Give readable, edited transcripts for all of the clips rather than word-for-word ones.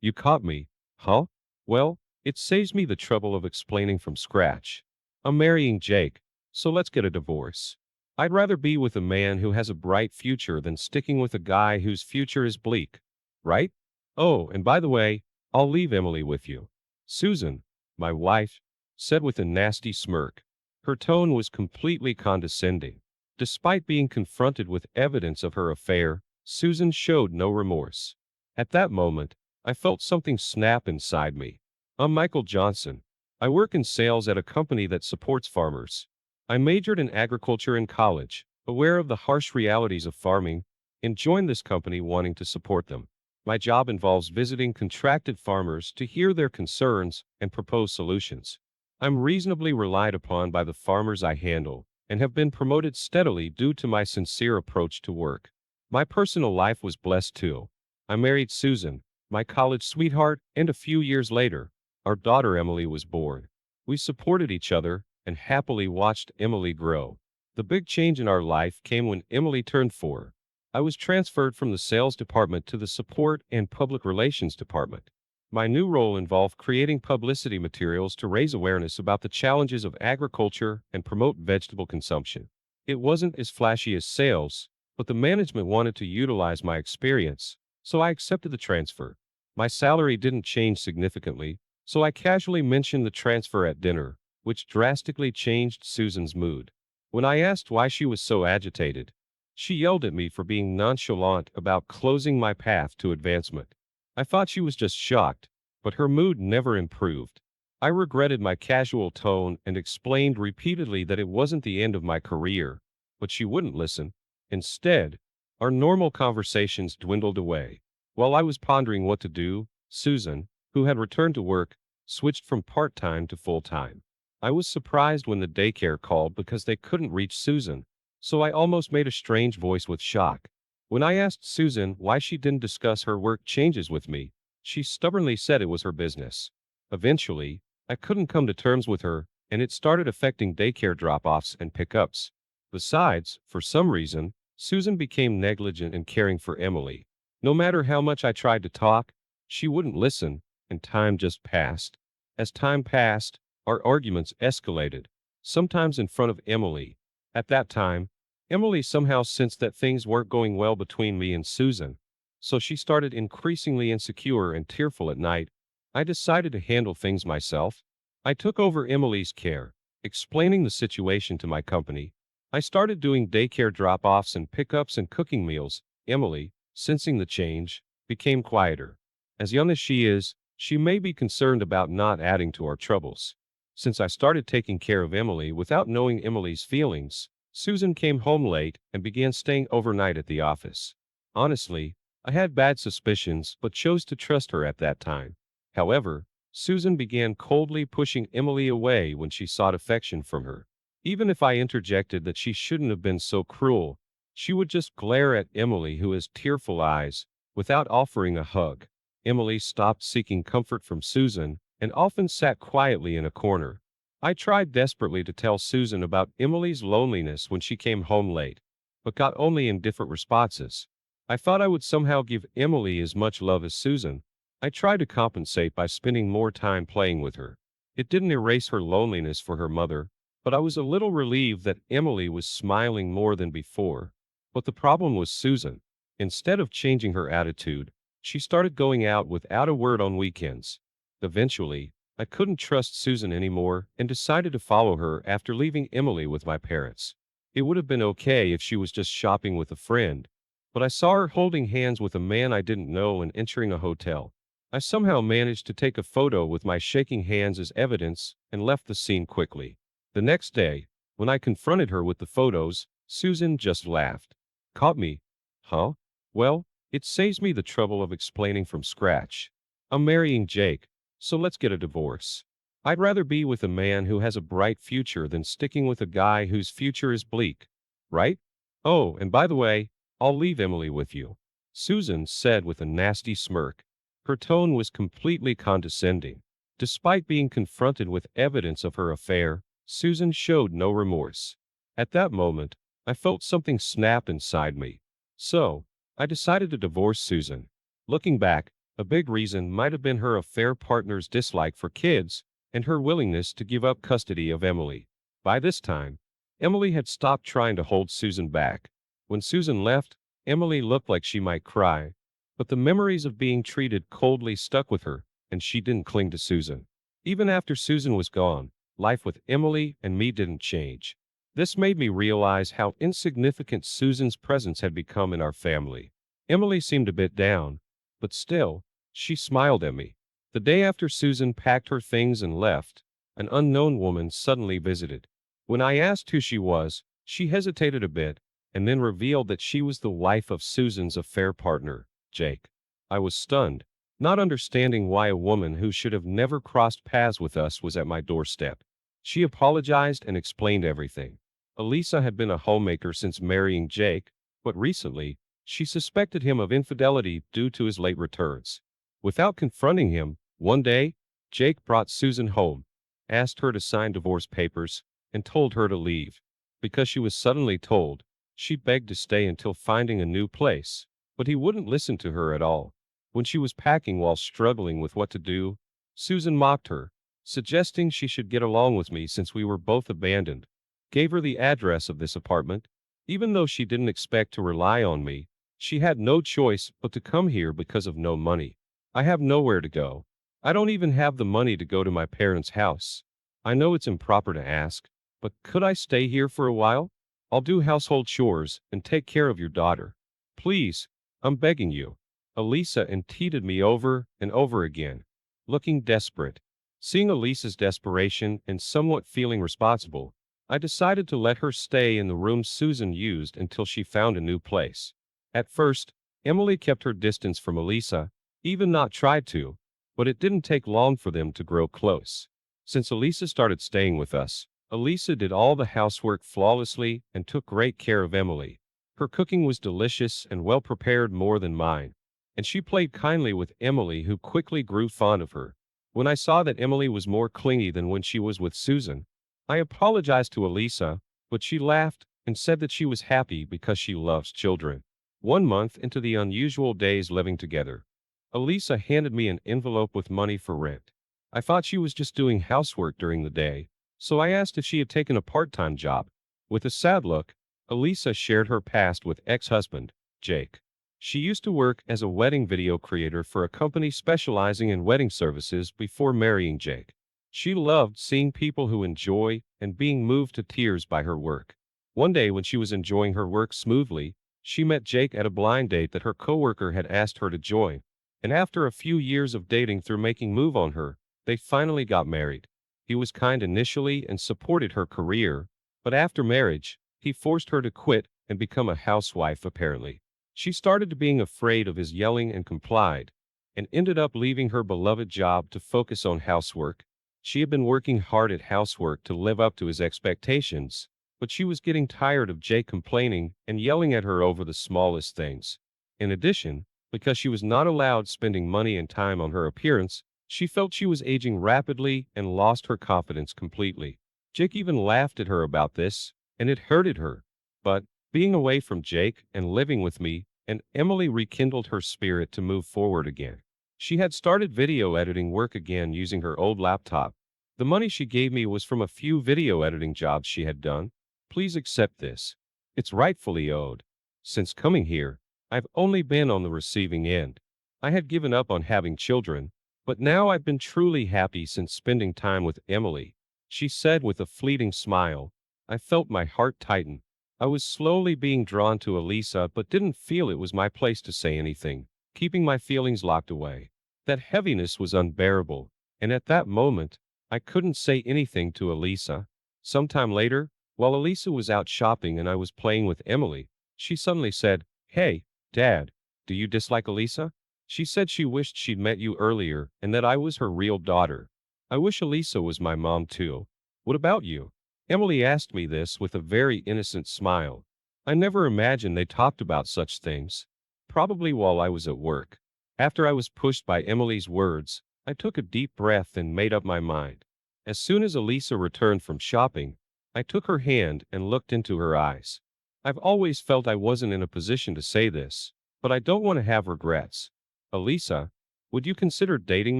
You caught me, huh? Well, it saves me the trouble of explaining from scratch. I'm marrying Jake, so let's get a divorce. I'd rather be with a man who has a bright future than sticking with a guy whose future is bleak. Right? Oh, and by the way, I'll leave Emily with you. Susan, my wife, said with a nasty smirk. Her tone was completely condescending. Despite being confronted with evidence of her affair, Susan showed no remorse. At that moment, I felt something snap inside me. I'm Michael Johnson. I work in sales at a company that supports farmers. I majored in agriculture in college, aware of the harsh realities of farming, and joined this company wanting to support them. My job involves visiting contracted farmers to hear their concerns and propose solutions. I'm reasonably relied upon by the farmers I handle and have been promoted steadily due to my sincere approach to work. My personal life was blessed too. I married Susan, my college sweetheart, and a few years later, our daughter Emily was born. We supported each other and happily watched Emily grow. The big change in our life came when Emily turned 4. I was transferred from the sales department to the support and public relations department. My new role involved creating publicity materials to raise awareness about the challenges of agriculture and promote vegetable consumption. It wasn't as flashy as sales, but the management wanted to utilize my experience, so I accepted the transfer. My salary didn't change significantly, so I casually mentioned the transfer at dinner, which drastically changed Susan's mood. When I asked why she was so agitated, she yelled at me for being nonchalant about closing my path to advancement. I thought she was just shocked, but her mood never improved. I regretted my casual tone and explained repeatedly that it wasn't the end of my career, but she wouldn't listen. Instead, our normal conversations dwindled away. While I was pondering what to do, Susan, who had returned to work, switched from part-time to full-time. I was surprised when the daycare called because they couldn't reach Susan, so I almost made a strange voice with shock. When I asked Susan why she didn't discuss her work changes with me, she stubbornly said it was her business. Eventually, I couldn't come to terms with her, and it started affecting daycare drop-offs and pickups. Besides, for some reason, Susan became negligent in caring for Emily. No matter how much I tried to talk, she wouldn't listen, and time just passed. As time passed, our arguments escalated, sometimes in front of Emily. At that time, Emily somehow sensed that things weren't going well between me and Susan, so she started increasingly insecure and tearful at night. I decided to handle things myself. I took over Emily's care, explaining the situation to my company. I started doing daycare drop-offs and pickups and cooking meals. Emily, sensing the change, became quieter. As young as she is, she may be concerned about not adding to our troubles. Since I started taking care of Emily without knowing Emily's feelings, Susan came home late and began staying overnight at the office. Honestly, I had bad suspicions but chose to trust her at that time. However, Susan began coldly pushing Emily away when she sought affection from her. Even if I interjected that she shouldn't have been so cruel, she would just glare at Emily, who has tearful eyes, without offering a hug. Emily stopped seeking comfort from Susan and often sat quietly in a corner. I tried desperately to tell Susan about Emily's loneliness when she came home late, but got only indifferent responses. I thought I would somehow give Emily as much love as Susan. I tried to compensate by spending more time playing with her. It didn't erase her loneliness for her mother, but I was a little relieved that Emily was smiling more than before. But the problem was Susan. Instead of changing her attitude, she started going out without a word on weekends. Eventually, I couldn't trust Susan anymore and decided to follow her after leaving Emily with my parents. It would have been okay if she was just shopping with a friend, but I saw her holding hands with a man I didn't know and entering a hotel. I somehow managed to take a photo with my shaking hands as evidence and left the scene quickly. The next day, when I confronted her with the photos, Susan just laughed. Caught me, huh? Well, it saves me the trouble of explaining from scratch. I'm marrying Jake, so let's get a divorce. I'd rather be with a man who has a bright future than sticking with a guy whose future is bleak. Right? Oh, and by the way, I'll leave Emily with you, Susan said with a nasty smirk. Her tone was completely condescending. Despite being confronted with evidence of her affair, Susan showed no remorse. At that moment, I felt something snap inside me. So, I decided to divorce Susan. Looking back, A big reason might have been her affair partner's dislike for kids and her willingness to give up custody of Emily. By this time, Emily had stopped trying to hold Susan back. When Susan left, Emily looked like she might cry, but the memories of being treated coldly stuck with her, and she didn't cling to Susan. Even after Susan was gone, life with Emily and me didn't change. This made me realize how insignificant Susan's presence had become in our family. Emily seemed a bit down, but still, she smiled at me. The day after Susan packed her things and left, an unknown woman suddenly visited. When I asked who she was, she hesitated a bit, and then revealed that she was the wife of Susan's affair partner, Jake. I was stunned, not understanding why a woman who should have never crossed paths with us was at my doorstep. She apologized and explained everything. Elisa had been a homemaker since marrying Jake, but recently, she suspected him of infidelity due to his late returns. Without confronting him, one day, Jake brought Susan home, asked her to sign divorce papers, and told her to leave. Because she was suddenly told, she begged to stay until finding a new place, but he wouldn't listen to her at all. When she was packing while struggling with what to do, Susan mocked her, suggesting she should get along with me since we were both abandoned. Gave her the address of this apartment. Even though she didn't expect to rely on me, she had no choice but to come here because of no money. I have nowhere to go. I don't even have the money to go to my parents' house. I know it's improper to ask, but could I stay here for a while? I'll do household chores and take care of your daughter. Please, I'm begging you. Elisa entreated me over and over again, looking desperate. Seeing Elisa's desperation and somewhat feeling responsible, I decided to let her stay in the room Susan used until she found a new place. At first, Emily kept her distance from Elisa, even not tried to, but it didn't take long for them to grow close. Since Elisa started staying with us, Elisa did all the housework flawlessly and took great care of Emily. Her cooking was delicious and well prepared more than mine, and she played kindly with Emily, who quickly grew fond of her. When I saw that Emily was more clingy than when she was with Susan, I apologized to Elisa, but she laughed and said that she was happy because she loves children. 1 month into the unusual days living together, Elisa handed me an envelope with money for rent. I thought she was just doing housework during the day, so I asked if she had taken a part-time job. With a sad look, Elisa shared her past with ex-husband, Jake. She used to work as a wedding video creator for a company specializing in wedding services before marrying Jake. She loved seeing people who enjoy and being moved to tears by her work. One day when she was enjoying her work smoothly, she met Jake at a blind date that her coworker had asked her to join, and after a few years of dating through making move on her, they finally got married. He was kind initially and supported her career, but after marriage, he forced her to quit and become a housewife apparently. She started being afraid of his yelling and complied, and ended up leaving her beloved job to focus on housework. She had been working hard at housework to live up to his expectations, but she was getting tired of Jake complaining and yelling at her over the smallest things. In addition, because she was not allowed spending money and time on her appearance, she felt she was aging rapidly and lost her confidence completely. Jake even laughed at her about this, and it hurted her. But, being away from Jake and living with me, and Emily rekindled her spirit to move forward again. She had started video editing work again using her old laptop. The money she gave me was from a few video editing jobs she had done. Please accept this. It's rightfully owed. Since coming here, I've only been on the receiving end. I had given up on having children, but now I've been truly happy since spending time with Emily, she said with a fleeting smile. I felt my heart tighten. I was slowly being drawn to Elisa but didn't feel it was my place to say anything, keeping my feelings locked away. That heaviness was unbearable, and at that moment, I couldn't say anything to Elisa. Sometime later, while Elisa was out shopping and I was playing with Emily, she suddenly said, "Hey, Dad, do you dislike Elisa? She said she wished she'd met you earlier and that I was her real daughter. I wish Elisa was my mom too. What about you?" Emily asked me this with a very innocent smile. I never imagined they talked about such things. Probably while I was at work. After I was pushed by Emily's words, I took a deep breath and made up my mind. As soon as Elisa returned from shopping, I took her hand and looked into her eyes. I've always felt I wasn't in a position to say this, but I don't want to have regrets. Elisa, Would you consider dating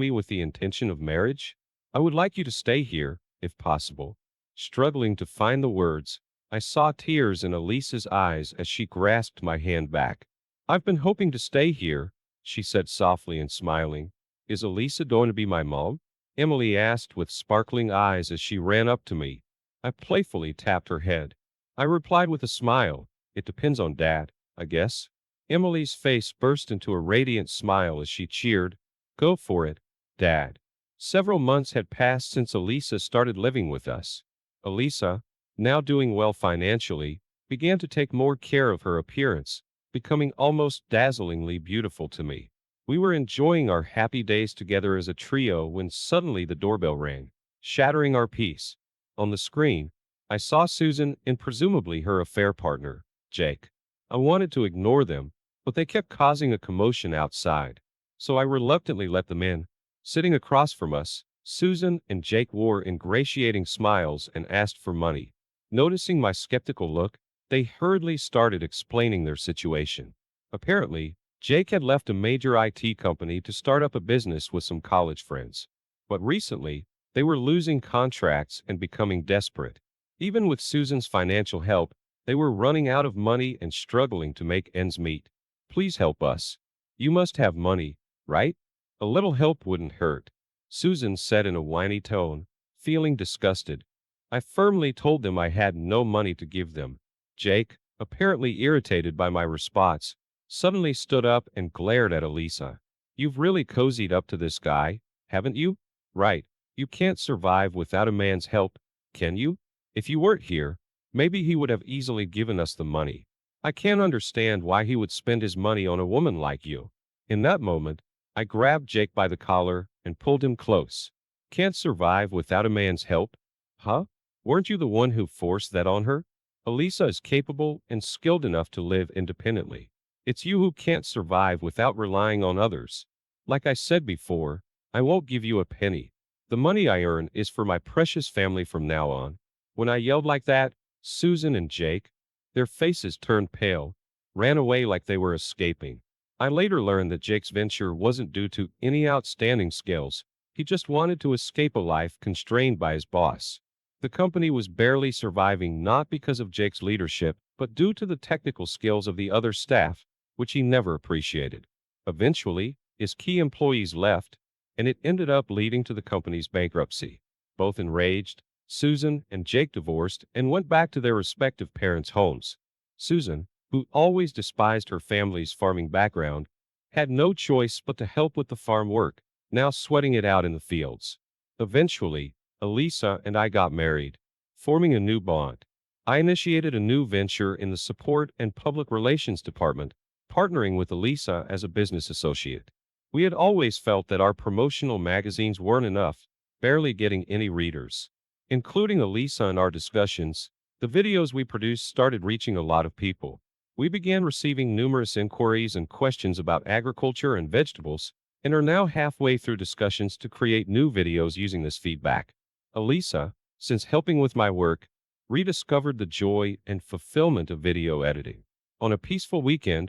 me with the intention of marriage? I would like you to stay here, if possible. Struggling to find the words, I saw tears in Elisa's eyes as she grasped my hand back. I've been hoping to stay here, she said softly and smiling. Is Elisa going to be my mom? Emily asked with sparkling eyes as she ran up to me. I playfully tapped her head. I replied with a smile, it depends on Dad, I guess. Emily's face burst into a radiant smile as she cheered, go for it, Dad. Several months had passed since Elisa started living with us. Elisa, now doing well financially, began to take more care of her appearance, becoming almost dazzlingly beautiful to me. We were enjoying our happy days together as a trio when suddenly the doorbell rang, shattering our peace. On the screen, I saw Susan and presumably her affair partner, Jake. I wanted to ignore them, but they kept causing a commotion outside, so I reluctantly let them in. Sitting across from us, Susan and Jake wore ingratiating smiles and asked for money. Noticing my skeptical look, they hurriedly started explaining their situation. Apparently, Jake had left a major IT company to start up a business with some college friends. But recently, they were losing contracts and becoming desperate. Even with Susan's financial help, they were running out of money and struggling to make ends meet. Please help us. You must have money, right? A little help wouldn't hurt, Susan said in a whiny tone, feeling disgusted. I firmly told them I had no money to give them. Jake, apparently irritated by my response, suddenly stood up and glared at Elisa. You've really cozied up to this guy, haven't you? Right. You can't survive without a man's help, can you? If you weren't here, maybe he would have easily given us the money. I can't understand why he would spend his money on a woman like you. In that moment, I grabbed Jake by the collar and pulled him close. Can't survive without a man's help? Huh? Weren't you the one who forced that on her? Elisa is capable and skilled enough to live independently. It's you who can't survive without relying on others. Like I said before, I won't give you a penny. The money I earn is for my precious family from now on. When I yelled like that, Susan and Jake, their faces turned pale, ran away like they were escaping. I later learned that Jake's venture wasn't due to any outstanding skills. He just wanted to escape a life constrained by his boss. The company was barely surviving not because of Jake's leadership, but due to the technical skills of the other staff, which he never appreciated. Eventually, his key employees left, and it ended up leading to the company's bankruptcy. Both enraged, Susan and Jake divorced and went back to their respective parents' homes. Susan, who always despised her family's farming background, had no choice but to help with the farm work, now sweating it out in the fields. Eventually, Elisa and I got married, forming a new bond. I initiated a new venture in the support and public relations department, partnering with Elisa as a business associate. We had always felt that our promotional magazines weren't enough, barely getting any readers. Including Elisa in our discussions, the videos we produced started reaching a lot of people. We began receiving numerous inquiries and questions about agriculture and vegetables, and are now halfway through discussions to create new videos using this feedback. Elisa, since helping with my work, rediscovered the joy and fulfillment of video editing. On a peaceful weekend,